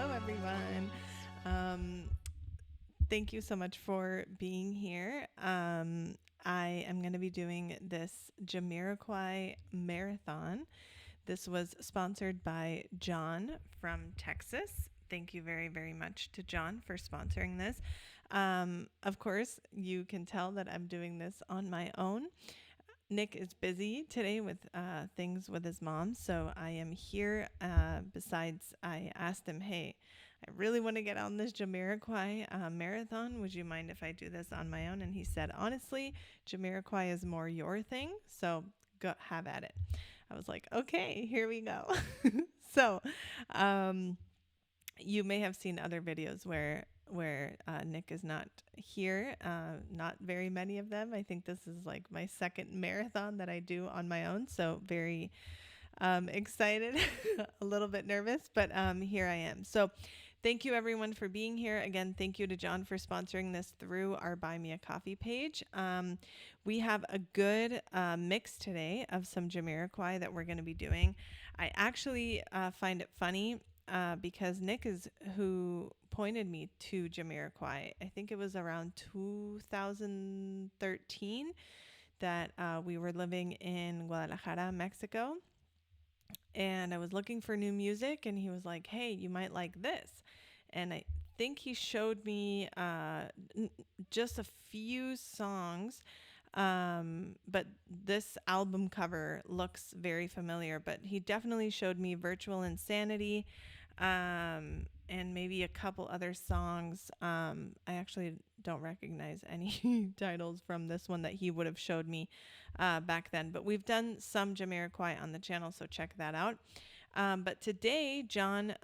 Hello, everyone. Thank you so much for being here. I am going to be doing this JAMIROQUAI marathon. This was sponsored by John from Texas. Thank you very, very much to John for sponsoring this. Of course, you can tell that I'm doing this on my own. Nick is busy today with things with his mom, so I am here. Besides, I asked him, hey, I really want to get on this JAMIROQUAI marathon. Would you mind if I do this on my own? And he said, honestly, JAMIROQUAI is more your thing, so go have at it. I was like, okay, here we go. So you may have seen other videos where Nick is not here, not very many of them. I think this is like my second marathon that I do on my own. So very excited, a little bit nervous, but here I am. So thank you everyone for being here. Again, thank you to John for sponsoring this through our Buy Me a Coffee page. We have a good mix today of some JAMIROQUAI that we're going to be doing. I actually find it funny because Nick is who pointed me to JAMIROQUAI. I think it was around 2013 that we were living in Guadalajara, Mexico. And I was looking for new music and he was like, hey, you might like this. And I think he showed me just a few songs. But this album cover looks very familiar, but he definitely showed me Virtual Insanity, and maybe a couple other songs. I actually don't recognize any titles from this one that he would have showed me back then, but we've done some JAMIROQUAI on the channel, so check that out. But today, John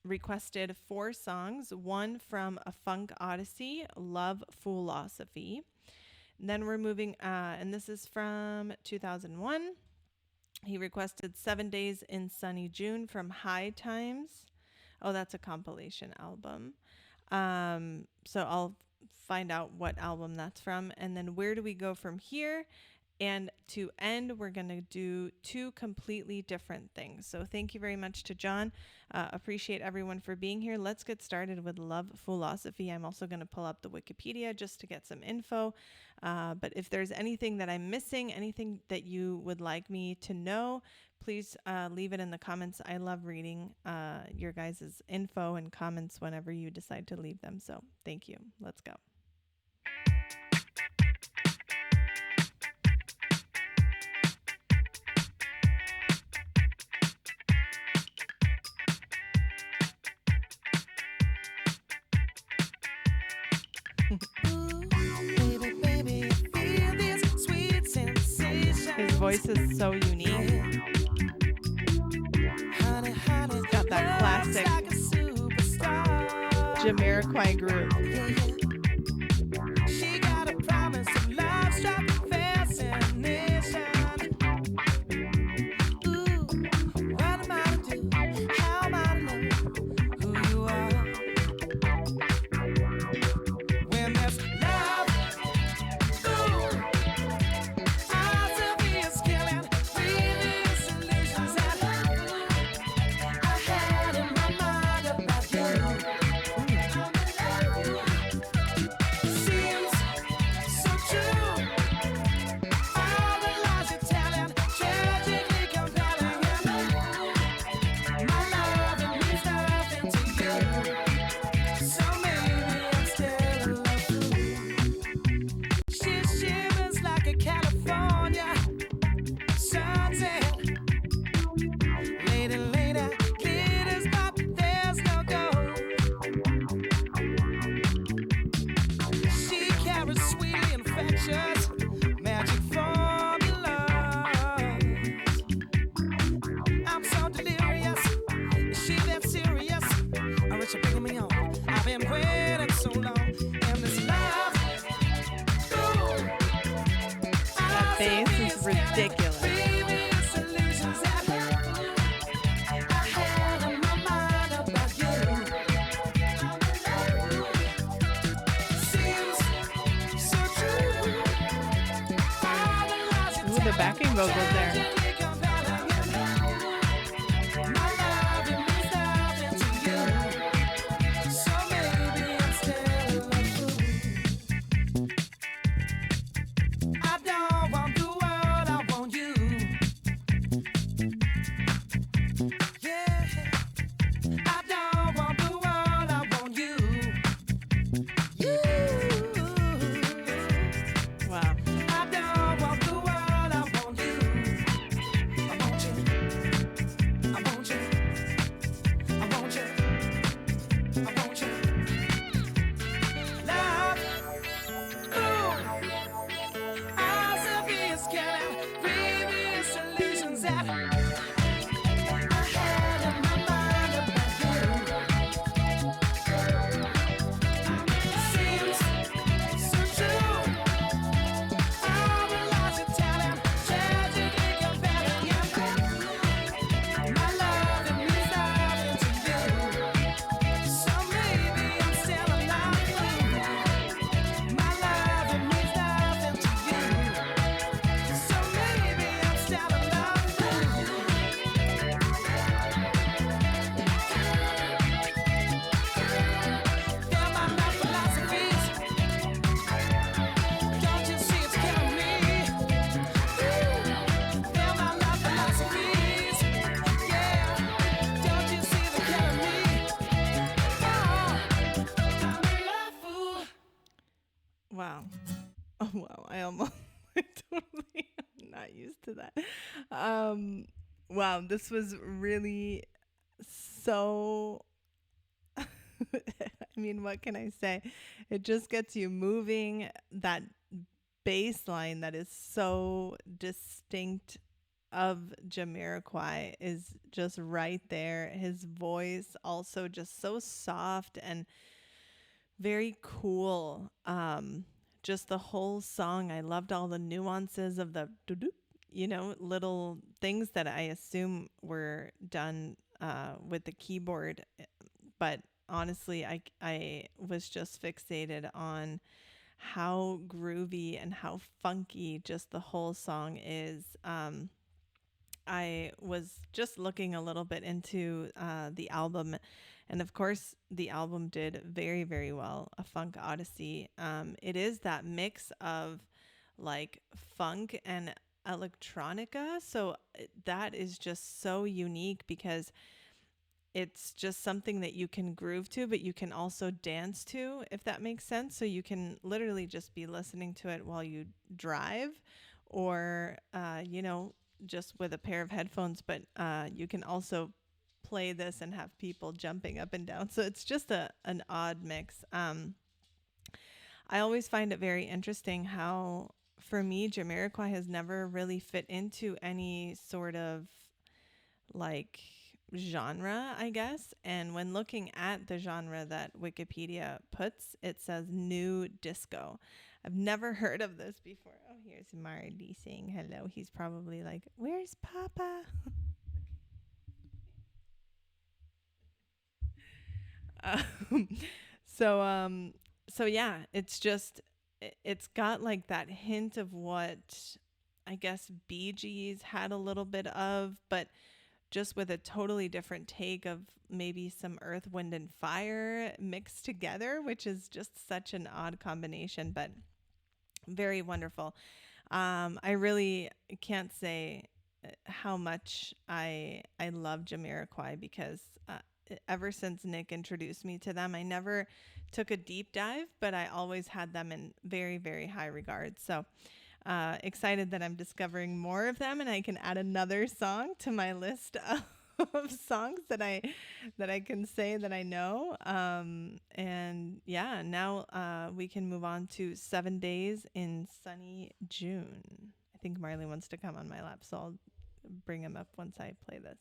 requested 4 songs, one from A Funk Odyssey, Love Foolosophy. Then we're moving, and this is from 2001. He requested 7 Days in Sunny June from High Times. Oh, that's a compilation album. So I'll find out what album that's from. And then where do we go from here? And to end, we're going to do 2 completely different things. So thank you very much to John. Appreciate everyone for being here. Let's get started with Love Foolosophy. I'm also going to pull up the Wikipedia just to get some info. But if there's anything that I'm missing, anything that you would like me to know, please leave it in the comments. I love reading your guys' info and comments whenever you decide to leave them. So thank you. Let's go. His voice is so unique. It's got that classic JAMIROQUAI groove. She got a promise of love, struck fascination. Ooh, what am I to do? How am I to know who you are? When there's love, ooh, Sophia's killing, breathing solutions that I had in my mind about you. Seems so true. All the lies you're telling, tragically compelling. My love means nothing to you. So maybe I'm still in love with you. She shivers like a California sunset. Later, later, glitters, but there's no gold. She carries sweetly infectious magic formulas. I'm so delirious. Is she that serious? Or is she bringing me on? I've been waiting so long. And this love, ooh, that bass is ridiculous. Ooh, the backing vocals there. Wow, I almost I totally am not used to that. Um, wow, this was really so. I mean, what can I say? It just gets you moving. That bass line that is so distinct of Jamiroquai is just right there. His voice also just so soft and very cool. Just the whole song. I loved all the nuances of the doo-doo, little things that I assume were done with the keyboard. But honestly, I was just fixated on how groovy and how funky just the whole song is. I was just looking a little bit into the album, and of course, the album did very, very well. A Funk Odyssey. It is that mix of like funk and electronica, so that is just so unique because it's just something that you can groove to, but you can also dance to, if that makes sense. So you can literally just be listening to it while you drive or, just with a pair of headphones. But you can also play this and have people jumping up and down. So it's just an odd mix. I always find it very interesting how, for me, Jamiroquai has never really fit into any sort of like genre, I guess. And when looking at the genre that Wikipedia puts, it says new disco. I've never heard of this before. Oh, here's Marley saying hello. He's probably like, "Where's Papa?" um, so yeah, it's just it's got like that hint of what I guess Bee Gees had a little bit of, but just with a totally different take of maybe some Earth, Wind, and Fire mixed together, which is just such an odd combination, but very wonderful. I really can't say how much I love Jamiroquai because ever since Nick introduced me to them, I never took a deep dive, but I always had them in very, very high regard. So excited that I'm discovering more of them, and I can add another song to my list of songs that I can say that I know. And yeah, now we can move on to 7 Days in Sunny June. I think Marley wants to come on my lap, so I'll bring him up once I play this.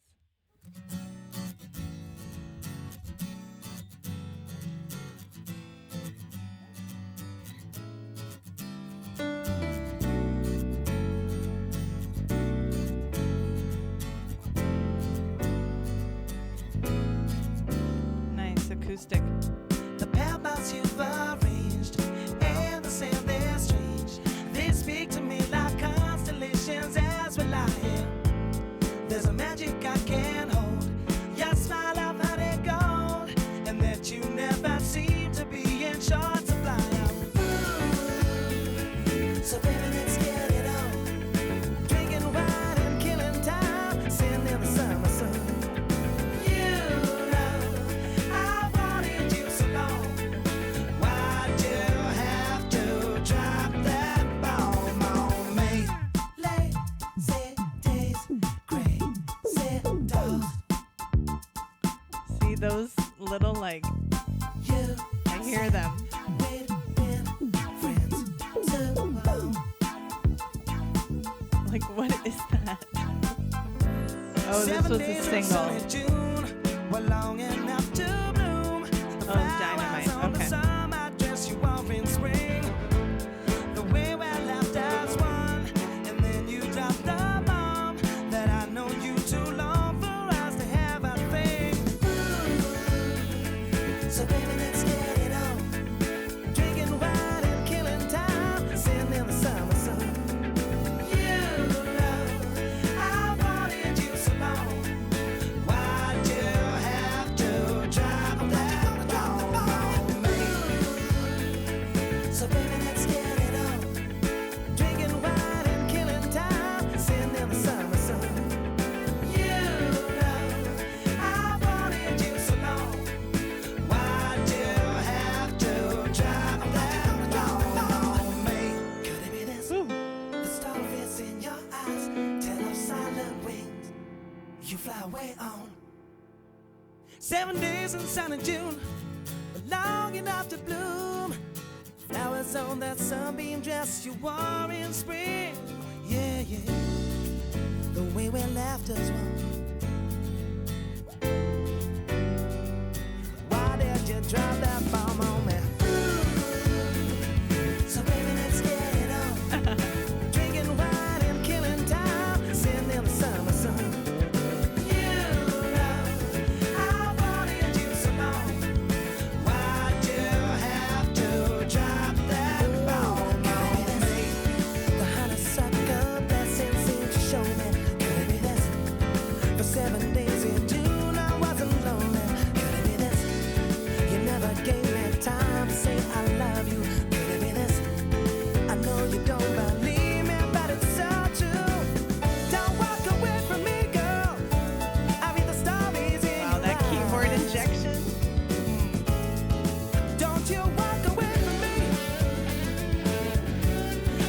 Acoustic. The paths you've arranged and the sand they're strange. They speak to me like constellations as we lie here. There's a magic I can't hold. Your smile, I've had it gold, and that you never seem to be in short supply. So baby, let's get it on. Drinking wine and killing time, sitting in the summer sun. Those little like I hear them. Like, what is that? Oh, this was a single. Oh, Dynamite. Okay. highway on. 7 days in sunny June, long enough to bloom. Flowers on that sunbeam dress you wore in spring. Yeah, yeah, the way we left us one. Why did you drop that bomb on me? So baby, let's get it on. Drinking wine and killing time, sitting in the summer sun. You know I wanted you so long. Why'd you have to drop that bomb on me? The honeysuckle blessing seemed to show me. Could it be this? For 7 days in June I wasn't lonely. Could it be this? You never gave me time to say I love you. Could it be this? I know you don't believe me, but it's so true. Don't walk away from me, girl. I read the stories in Wow, your that keyboard eyes. injection. Don't you walk away from me.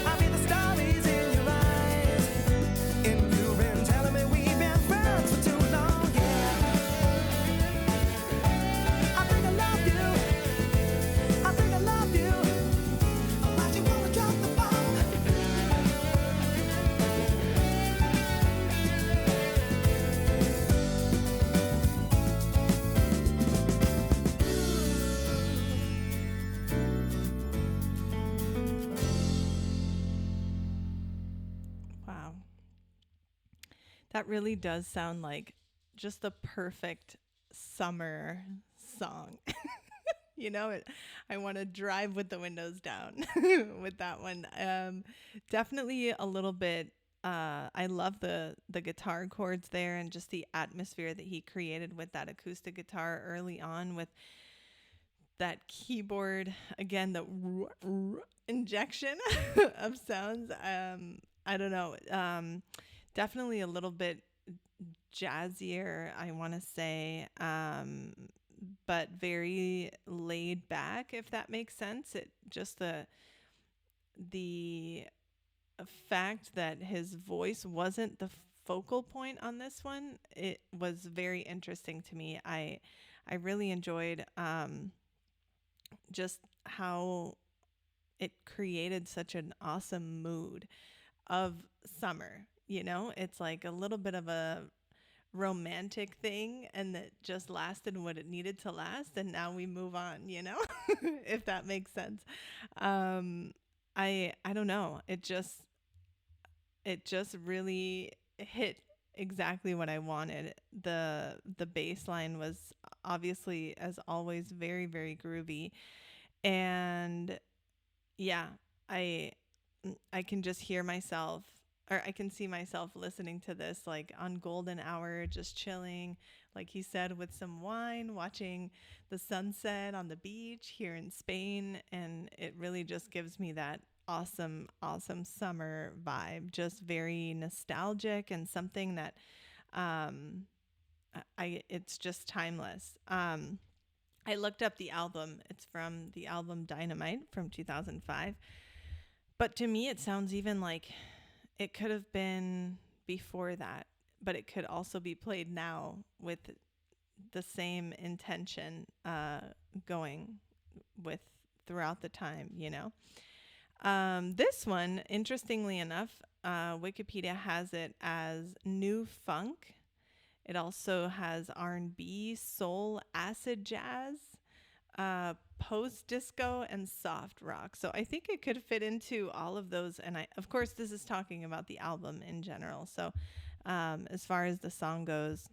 I read the stories in your eyes. And you've been telling me we've been friends for too long, yeah. I think I love you. I think I love you. Why'd you wanna drop the bomb? Wow. That really does sound like just the perfect summer song. I want to drive with the windows down with that one. Definitely a little bit. I love the guitar chords there and just the atmosphere that he created with that acoustic guitar early on with that keyboard again, the injection of sounds. I don't know. Definitely a little bit jazzier, I want to say, but very laid back, if that makes sense. It just the fact that his voice wasn't the focal point on this one, it was very interesting to me. I really enjoyed just how it created such an awesome mood of summer. It's like a little bit of a romantic thing and that just lasted what it needed to last, and now we move on, if that makes sense. I don't know, it just really hit exactly what I wanted. The bass line was obviously, as always, very, very groovy. And yeah, I I can just hear myself, or I can see myself listening to this like on golden hour, just chilling, like he said, with some wine, watching the sunset on the beach here in Spain. And it really just gives me that awesome, awesome summer vibe, just very nostalgic and something that it's just timeless. I looked up the album. It's from the album Dynamite from 2005. But to me, it sounds even like it could have been before that, but it could also be played now with the same intention going with throughout the time. This one, interestingly enough, Wikipedia has it as new funk. It also has R&B, soul, acid jazz, post disco, and soft rock. So I think it could fit into all of those. And of course, this is talking about the album in general. So as far as the song goes,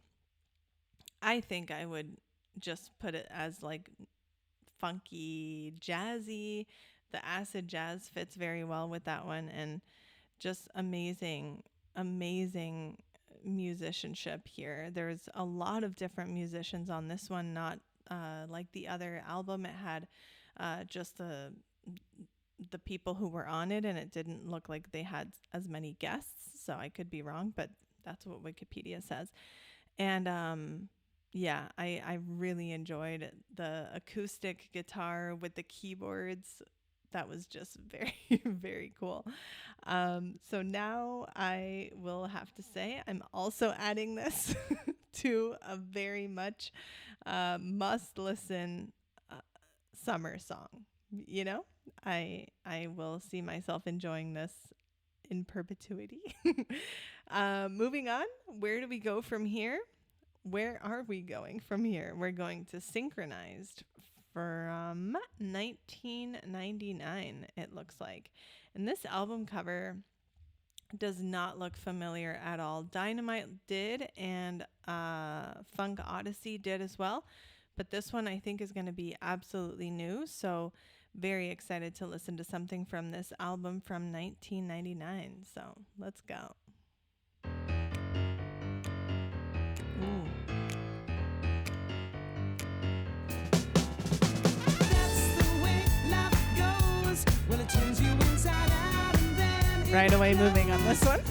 I think I would just put it as like funky, jazzy. The acid jazz fits very well with that one, and just amazing, amazing musicianship here. There's a lot of different musicians on this one, not like the other album. It had just the people who were on it, and it didn't look like they had as many guests. So I could be wrong, but that's what Wikipedia says. And yeah, I really enjoyed the acoustic guitar with the keyboards. That was just very, very cool. So now I will have to say I'm also adding this to a very much must listen summer song. You know, I will see myself enjoying this in perpetuity. Moving on, where do we go from here? Where are we going from here? We're going to Synchronized from 1999, it looks like. And this album cover does not look familiar at all. Dynamite did, and Funk Odyssey did as well. But this one I think is going to be absolutely new. So very excited to listen to something from this album from 1999. So let's go. Ooh. Right away moving on this one.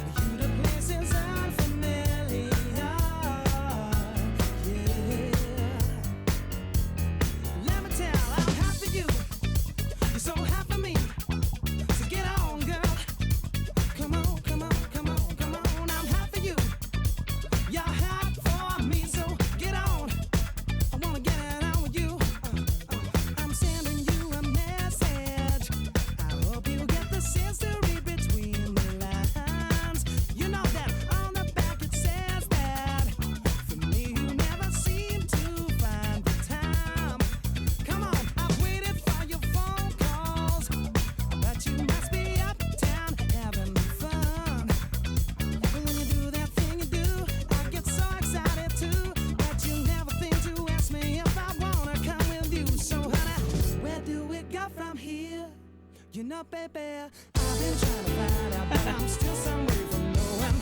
You know, baby, I've been trying to find out, but I'm still some way from knowing.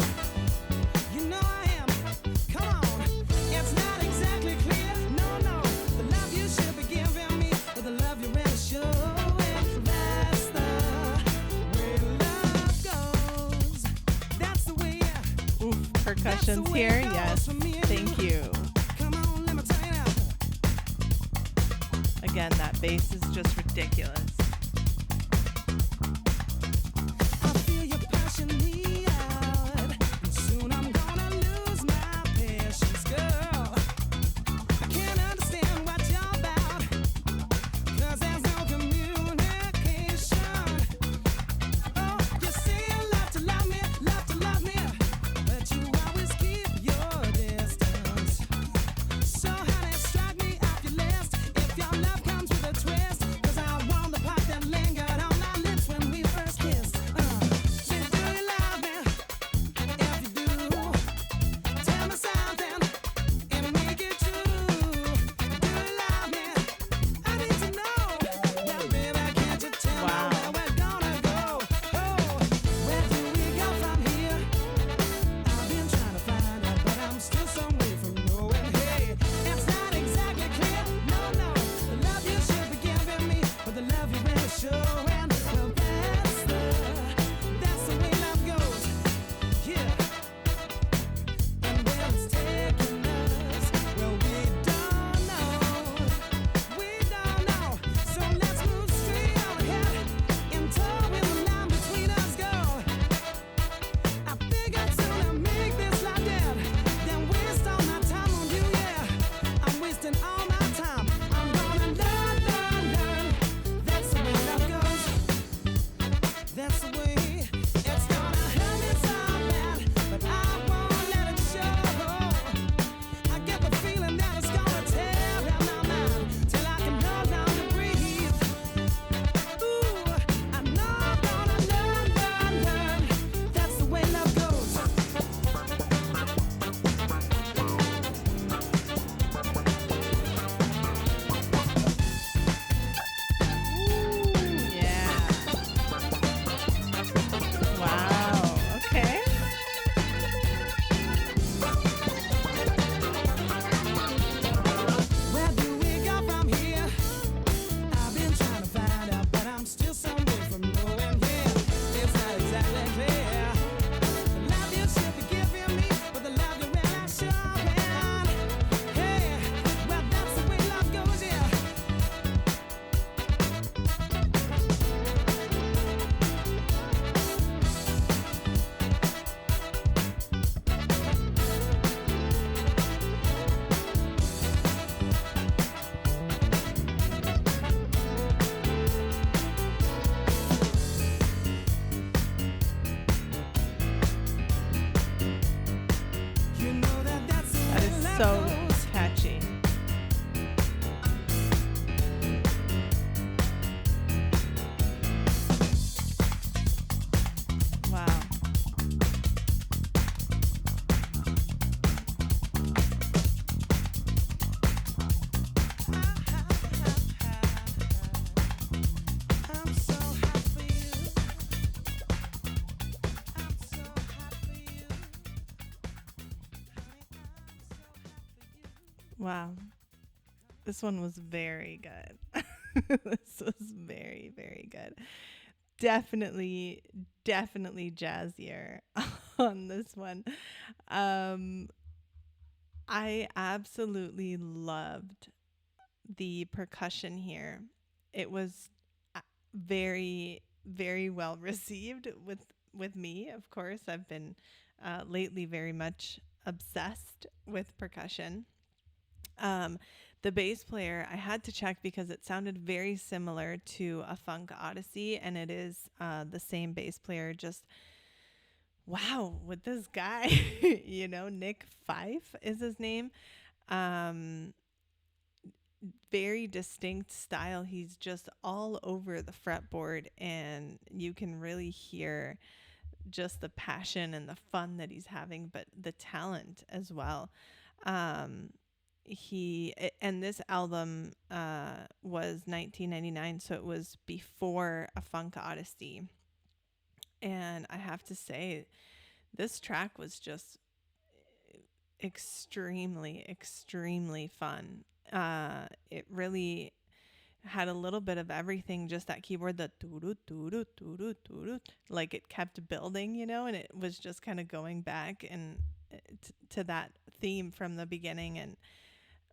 You know I am. Come on, it's not exactly clear. No, no, the love you should be giving me, or the love you're really showing. That's the way love goes. That's the way. Oof, percussion's here. Yes, thank you. Come on, let me tell you now. Again, that bass is just ridiculous. So honey, strike me off your list if your love comes with a twist. 'Cause I want the So catchy. Wow. I'm so hot for you. I'm so hot for you. Honey, I'm so hot for you. Wow. This one was very good. This was very, very good. Definitely, definitely jazzier on this one. Um, I absolutely loved the percussion here. It was very, very well received with me. Of course, I've been lately very much obsessed with percussion. Um, the bass player, I had to check because it sounded very similar to a Funk Odyssey, and it is the same bass player. Just wow, with this guy, Nick Fife is his name. Um, Very distinct style. He's just all over the fretboard, and you can really hear just the passion and the fun that he's having, but the talent as well. Um, and this album was 1999, so it was before A Funk Odyssey. And I have to say, this track was just extremely, extremely fun. It really had a little bit of everything, just that keyboard, the doo doo doo doo, like it kept building, and it was just kind of going back and to that theme from the beginning. And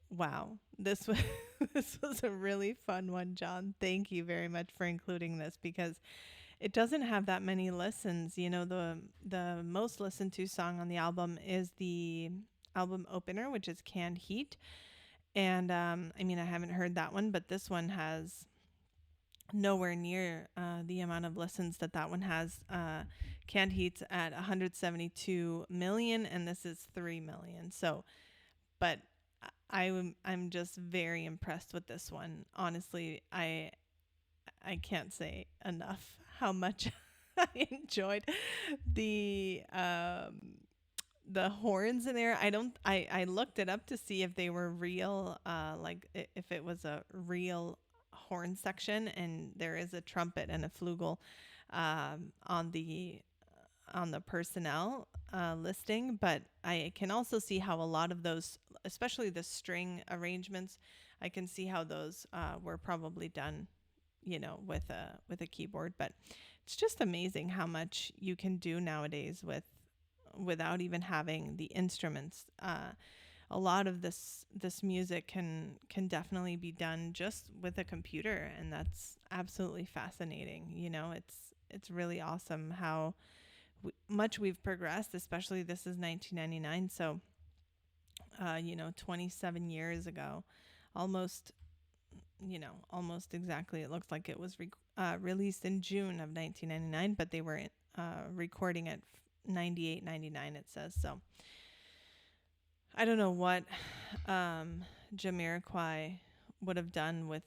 wow, this was this was a really fun one, John. Thank you very much for including this because it doesn't have that many listens. The most listened to song on the album is the album opener, which is Canned Heat. And I mean, I haven't heard that one, but this one has nowhere near the amount of listens that one has. Canned Heat's at 172 million, and this is 3 million. So, but I'm just very impressed with this one. Honestly, I can't say enough how much I enjoyed the the horns in there. I looked it up to see if they were real, if it was a real horn section, and there is a trumpet and a flugel on the personnel listing. But I can also see how a lot of those, especially the string arrangements, I can see how those were probably done, with a keyboard. But it's just amazing how much you can do nowadays without even having the instruments. A lot of this music can definitely be done just with a computer, and that's absolutely fascinating. It's really awesome how much we've progressed. Especially this is 1999, so 27 years ago, almost. Almost exactly. It looks like it was released in June of 1999, but they were recording it 98, 99, it says. So I don't know what Jamiroquai would have done with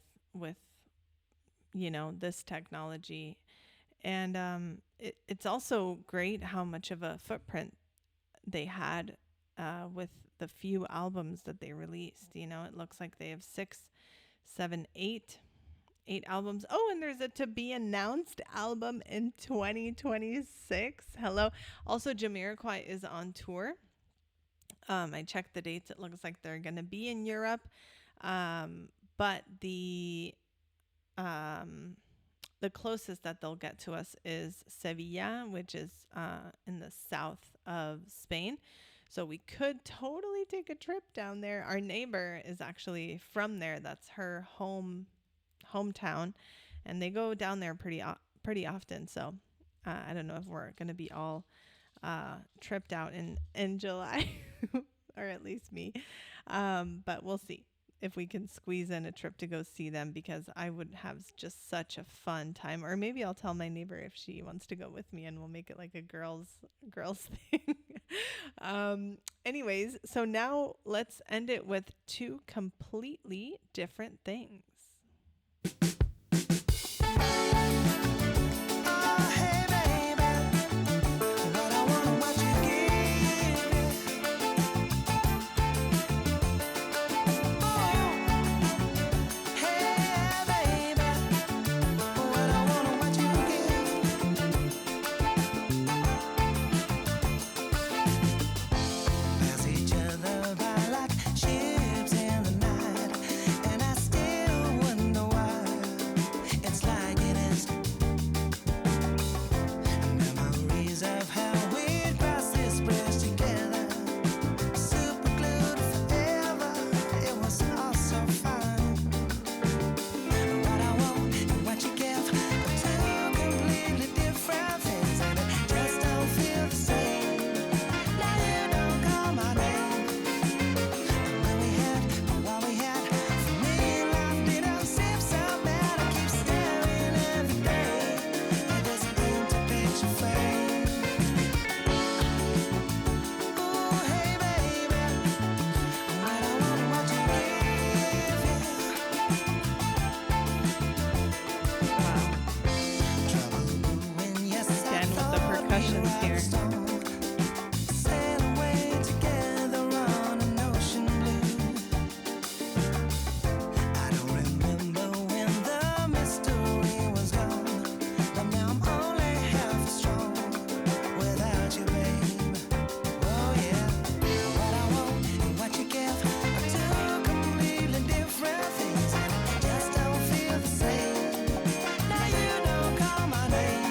this technology. And it's also great how much of a footprint they had with the few albums that they released. It looks like they have 6, 7, 8 albums. Oh, and there's a to be announced album in 2026. Hello. Also, Jamiroquai is on tour. I checked the dates. It looks like they're going to be in Europe. But the closest that they'll get to us is Sevilla, which is in the south of Spain. So we could totally take a trip down there. Our neighbor is actually from there. That's her hometown, and they go down there pretty often. So I don't know if we're going to be all tripped out in July, or at least me. But we'll see. if we can squeeze in a trip to go see them, because I would have just such a fun time. Or maybe I'll tell my neighbor if she wants to go with me, and we'll make it like a girls thing. Anyways, so now let's end it with two completely different things. Oh, hey, baby, what I want, what you give. Oh, hey, baby, what I want, what you give. Pass each other by like ships in the night, and I still wonder why it's like it is. Memories of how we crossed this bridge together, super glued forever. It was all so fine. What I want and what you give are two completely different things, and it just don't feel the same. Now you don't call my name. When we had what we had, for me life didn't seem so bad. I keep staring every day at this empty picture frame. Ooh, hey baby, what I want, what you give, Wow. trouble when yes I Again with the thought we percussions were here. stone. Sail away together on an ocean blue. I don't remember when the mystery was gone, but now I'm only half as strong without you, babe. Oh yeah, what I want and what you give are two completely different things, and it just don't feel the same. Now you don't call my name.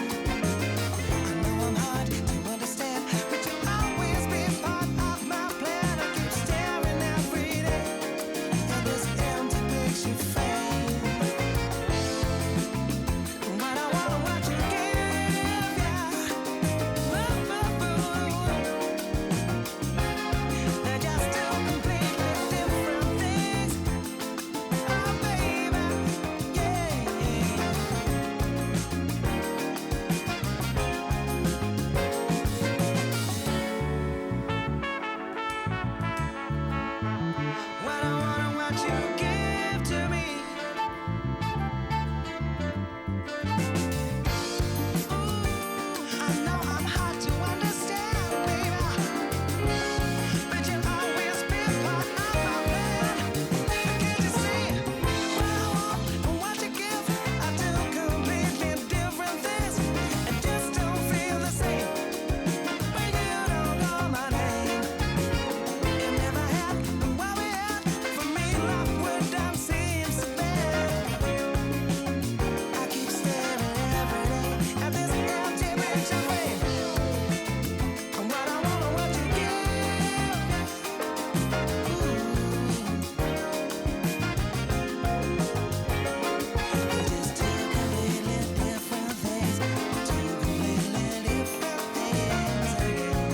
I know I'm hard to understand, but you'll always be part of my plan. I keep staring every day at this empty picture frame. What I want and what you give, yeah. They're just two completely different things. Oh, baby, yeah. What I want and what you give to me. Ooh, I know I'm hard to understand, baby, but you'll always be part of my plan. Can't you see? What I want and what you give are two completely different things. It just don't feel the same when you don't call my name. It never had what we had. For me, life wouldn't seem so bad. I keep staring every day at this empty picture frame. And what I want and what you give. It is two completely different things. Two completely different things again.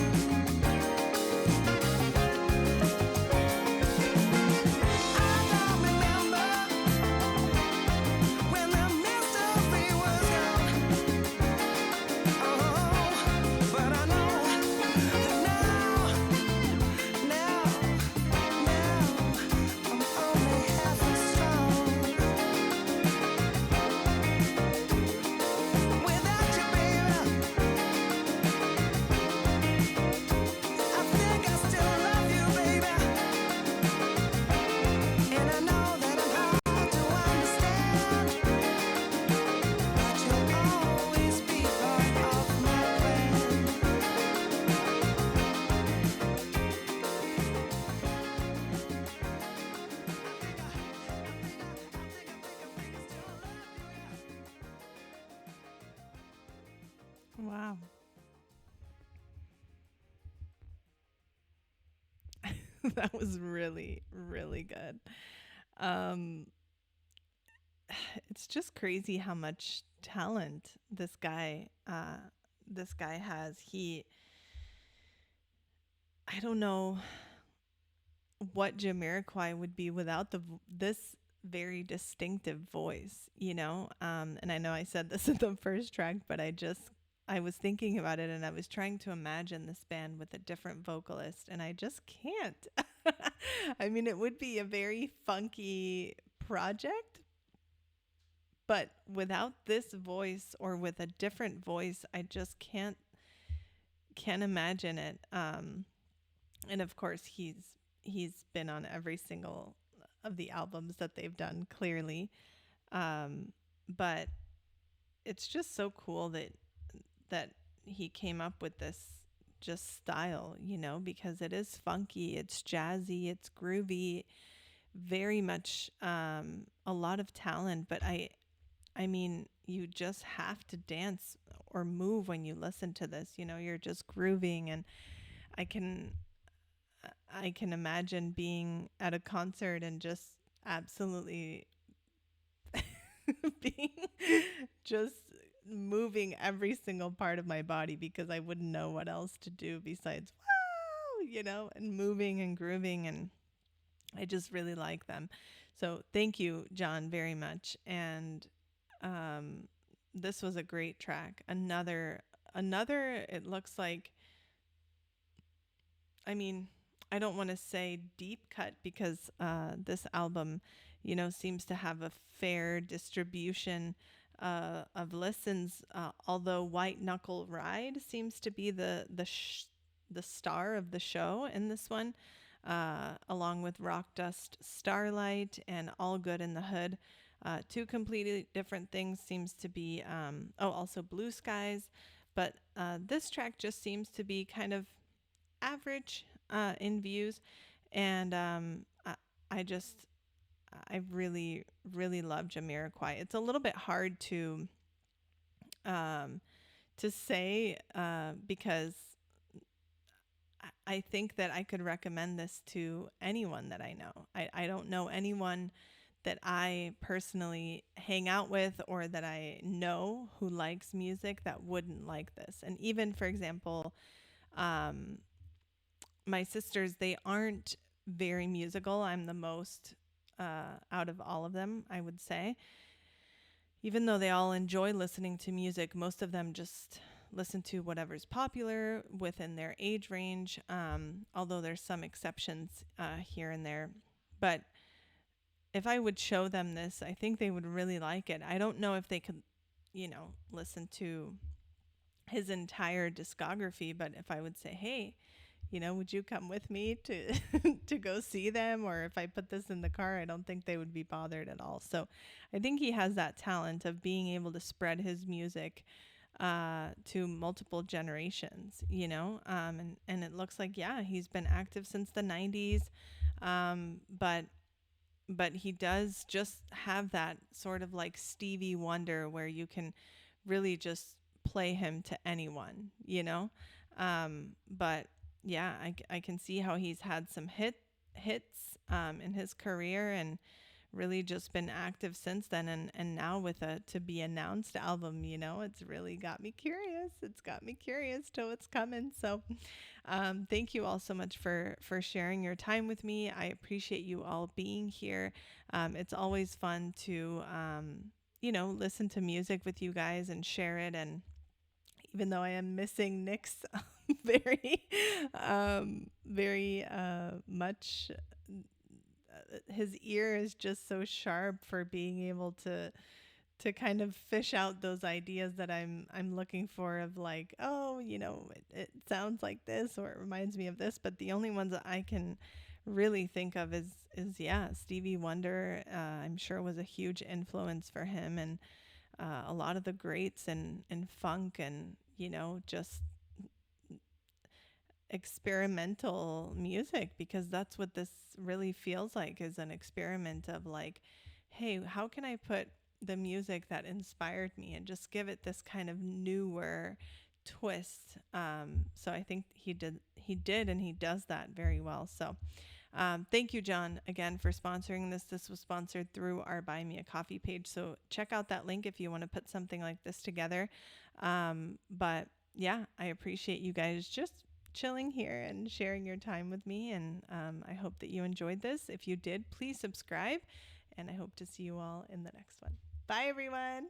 I don't remember when the mystery was gone. Oh, but I know that now I'm only half as strong without you, baby. I think I still love you, baby, and I know that I'm hard to understand, but you'll always be part of my plan. Wow. That was really, really good. Um, it's just crazy how much talent this guy has. I don't know what Jamiroquai would be without this very distinctive voice, you know? And I know I said this in the first track, but I was thinking about it and I was trying to imagine this band with a different vocalist, and I just can't. I mean, it would be a very funky project, but without this voice or with a different voice, I just can't imagine it. And of course, he's been on every single of the albums that they've done, clearly. Um, but it's just so cool that he came up with this just style, you know, because it is funky, it's jazzy, it's groovy, very much a lot of talent. But I mean, you just have to dance or move when you listen to this. You know, you're just grooving, and I can I can imagine being at a concert and just absolutely being just moving every single part of my body because I wouldn't know what else to do besides wow, you know, and moving and grooving, and I just really like them. So thank you, John, very much. And um, this was a great track. Another. It looks like. I mean, I don't want to say deep cut because this album, you know, seems to have a fair distribution of listens. Although White Knuckle Ride seems to be the star of the show in this one, along with Rock Dust Starlight and All Good in the Hood. Two completely different things seems to be, also Blue Skies. But this track just seems to be kind of average in views. And I just, I really, really love Jamiroquai. It's a little bit hard um, to say because I think that I could recommend this to anyone that I know. I don't know anyone that I personally hang out with or that I know who likes music that wouldn't like this. And even, for example, um, my sisters, they aren't very musical. I'm the most out of all of them, I would say. Even though they all enjoy listening to music, most of them just listen to whatever's popular within their age range, although there's some exceptions here and there. But if I would show them this, I think they would really like it. I don't know if they could, you know, listen to his entire discography, but if I would say, hey, you know, would you come with me to to go see them? Or if I put this in the car, I don't think they would be bothered at all. So I think he has that talent of being able to spread his music to multiple generations, you know, and it looks like, yeah, he's been active since the 90s. But he does just have that sort of like Stevie Wonder where you can really just play him to anyone, you know? But yeah, I can see how he's had some hits in his career and really just been active since then. And now with a to be announced album, you know, it's really got me curious. It's got me curious to what's coming. So thank you all so much for sharing your time with me. I appreciate you all being here. It's always fun to, you know, listen to music with you guys and share it. And even though I am missing Nick's very, very much, his ear is just so sharp for being able to kind of fish out those ideas that I'm looking for of like, oh, you know, it sounds like this or it reminds me of this. But the only ones that I can really think of is yeah, Stevie Wonder. I'm sure was a huge influence for him, and a lot of the greats in funk and, you know, just experimental music, because that's what this really feels like, is an experiment of like, hey, how can I put the music that inspired me and just give it this kind of newer twist. So I think he did and he does that very well. So thank you, John, again for sponsoring this. This was sponsored through our Buy Me a Coffee page, so check out that link if you want to put something like this together. But yeah, I appreciate you guys just chilling here and sharing your time with me. And I hope that you enjoyed this. If you did, please subscribe. And I hope to see you all in the next one. Bye, everyone.